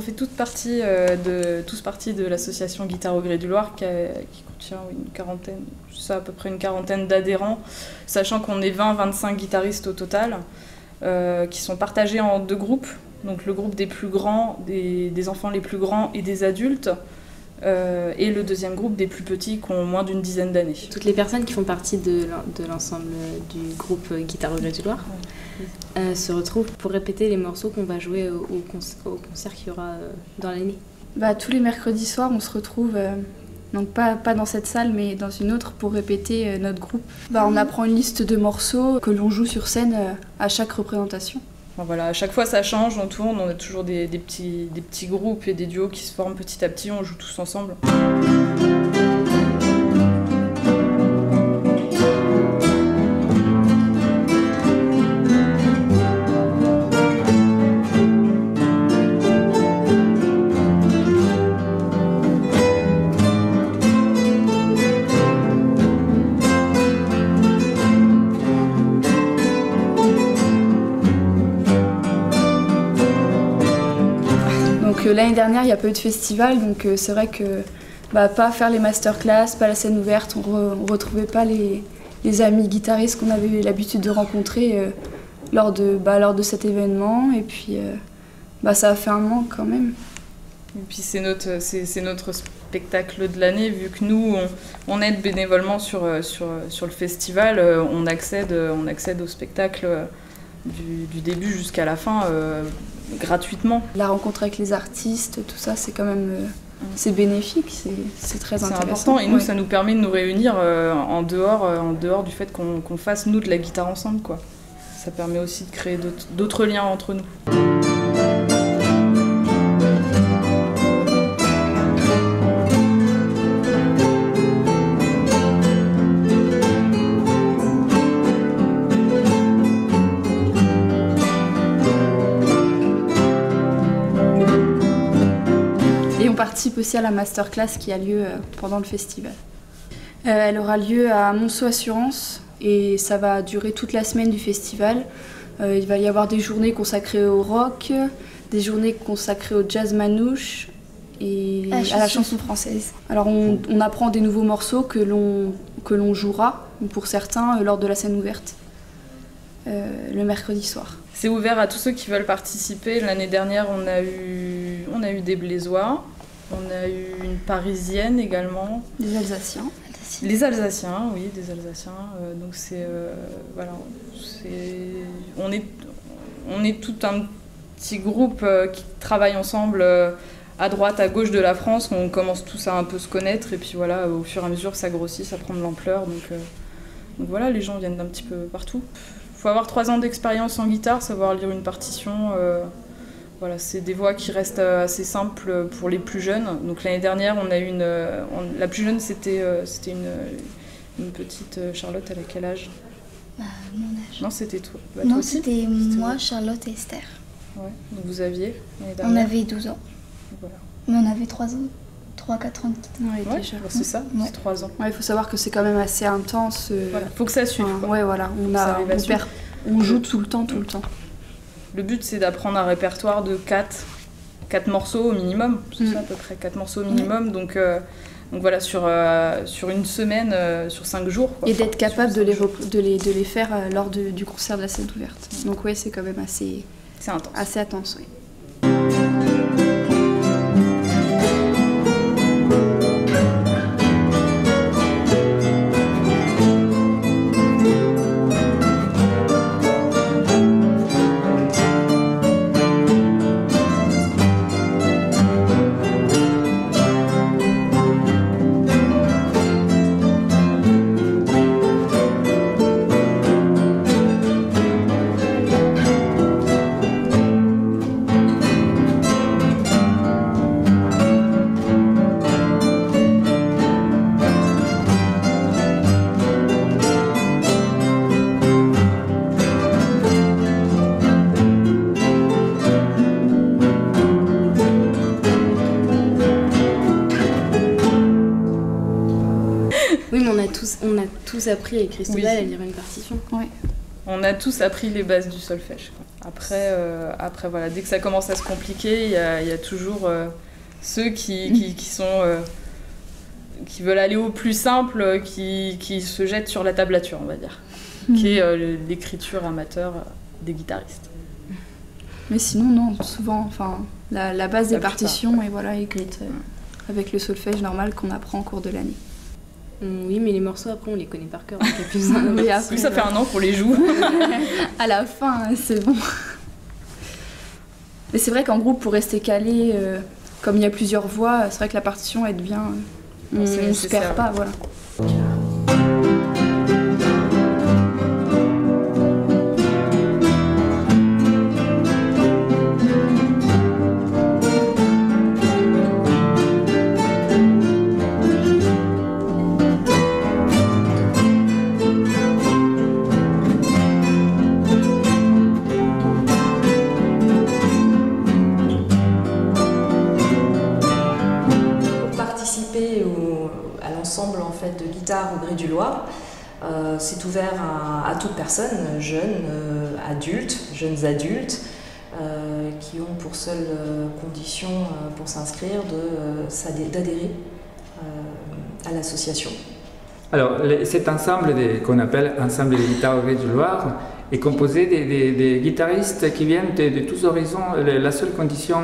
fait tous partie de l'association Guitare au Gré du Loir qui contient à peu près une quarantaine d'adhérents, sachant qu'on est 20-25 guitaristes au total, qui sont partagés en 2 groupes. Donc le groupe des plus grands, des enfants les plus grands et des adultes, et le deuxième groupe des plus petits qui ont moins d'une dizaine d'années. Toutes les personnes qui font partie de l'ensemble du groupe Guitare au Gré du Loir se retrouvent pour répéter les morceaux qu'on va jouer au concert qu'il y aura dans l'année. Tous les mercredis soirs, on se retrouve, donc pas dans cette salle, mais dans une autre, pour répéter notre groupe. On apprend une liste de morceaux que l'on joue sur scène à chaque représentation. Voilà, à chaque fois ça change, on tourne, on a toujours des petits groupes et des duos qui se forment petit à petit, on joue tous ensemble. L'année dernière, il n'y a pas eu de festival, donc c'est vrai que pas faire les masterclass, pas la scène ouverte, on retrouvait pas les amis guitaristes qu'on avait l'habitude de rencontrer lors de cet événement, et puis ça a fait un manque quand même. Et puis c'est notre spectacle de l'année, vu que nous on aide bénévolement sur le festival, on accède au spectacle du début jusqu'à la fin gratuitement. La rencontre avec les artistes, tout ça, c'est quand même c'est bénéfique, c'est très intéressant. C'est important, et nous ça nous permet de nous réunir en dehors du fait qu'on fasse nous de la guitare ensemble, quoi. Ça permet aussi de créer d'autres liens entre nous. On participe aussi à la masterclass qui a lieu pendant le festival. Elle aura lieu à Monceau Assurance et ça va durer toute la semaine du festival. Il va y avoir des journées consacrées au rock, des journées consacrées au jazz manouche et à la chanson française. Alors on apprend des nouveaux morceaux que l'on jouera, pour certains, lors de la scène ouverte le mercredi soir. C'est ouvert à tous ceux qui veulent participer. L'année dernière, on a eu des Blésois. On a eu une Parisienne également. Des Alsaciens. Les Alsaciens, oui, des Alsaciens. Donc on est tout un petit groupe qui travaille ensemble à droite, à gauche de la France. On commence tous à un peu se connaître, et puis voilà, au fur et à mesure, ça grossit, ça prend de l'ampleur. Donc voilà, les gens viennent d'un petit peu partout. Il faut avoir 3 ans d'expérience en guitare, savoir lire une partition. Voilà, c'est des voix qui restent assez simples pour les plus jeunes. Donc l'année dernière, on a eu la plus jeune, c'était une petite Charlotte. Elle a quel âge? Mon âge. Non, c'était toi. Non, toi aussi c'était moi, Charlotte et Esther. Ouais. Donc vous aviez l'année On dernière. avait 12 ans. Voilà. Mais on avait 3 ans. 3-4 ans de guitare. Ouais, c'est ça, Ouais. c'est 3 ans. Il faut savoir que c'est quand même assez intense. Voilà. Faut que ça suive. Ouais, voilà. On joue tout le temps. Le but, c'est d'apprendre un répertoire de 4 morceaux au minimum. C'est ça, à peu près 4 morceaux au minimum. Donc voilà, sur une semaine, sur 5 jours. Quoi. Et d'être capable de les faire lors du concert de la scène ouverte. Donc ouais, c'est quand même assez intense. Assez intense, oui. Oui, mais on a tous appris avec Christobal à lire une partition. Ouais. On a tous appris les bases du solfège, quoi. Après, voilà, dès que ça commence à se compliquer, il y a toujours ceux qui veulent aller au plus simple, qui se jettent sur la tablature, on va dire, qui est l'écriture amateur des guitaristes. Mais sinon, non, souvent, la base des partitions est voilà, écrite avec le solfège normal qu'on apprend en cours de l'année. Oui, mais les morceaux, après, on les connaît par cœur. Donc Oui, après, ça fait un an qu'on les joue. À la fin, c'est bon. Mais c'est vrai qu'en groupe, pour rester calé, comme il y a plusieurs voix, c'est vrai que la partition aide bien. On ne se perd pas, voilà. À l'ensemble en fait, de guitare au Gré du Loir. C'est ouvert à toute personne, jeunes, jeunes adultes, qui ont pour seule condition pour s'inscrire d'adhérer à l'association. Alors cet ensemble qu'on appelle Ensemble de guitare au Gré du Loir est composé des guitaristes qui viennent de tous horizons. La seule condition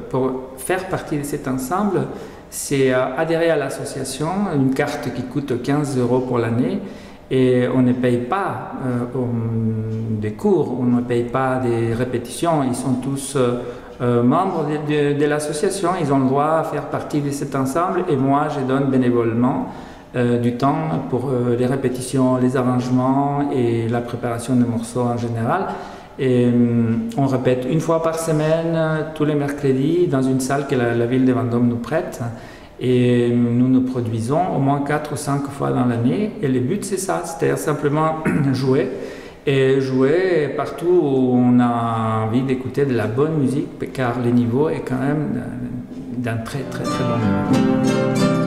pour faire partie de cet ensemble, c'est adhérer à l'association, une carte qui coûte 15 € pour l'année, et on ne paye pas des cours, on ne paye pas des répétitions, ils sont tous membres de l'association, ils ont le droit à faire partie de cet ensemble, et moi je donne bénévolement du temps pour les répétitions, les arrangements et la préparation des morceaux en général. Et on répète une fois par semaine, tous les mercredis, dans une salle que la ville de Vendôme nous prête. Et nous produisons au moins 4 ou 5 fois dans l'année. Et le but, c'est ça, c'est-à-dire simplement jouer. Et jouer partout où on a envie d'écouter de la bonne musique, car le niveau est quand même d'un très très très bon niveau.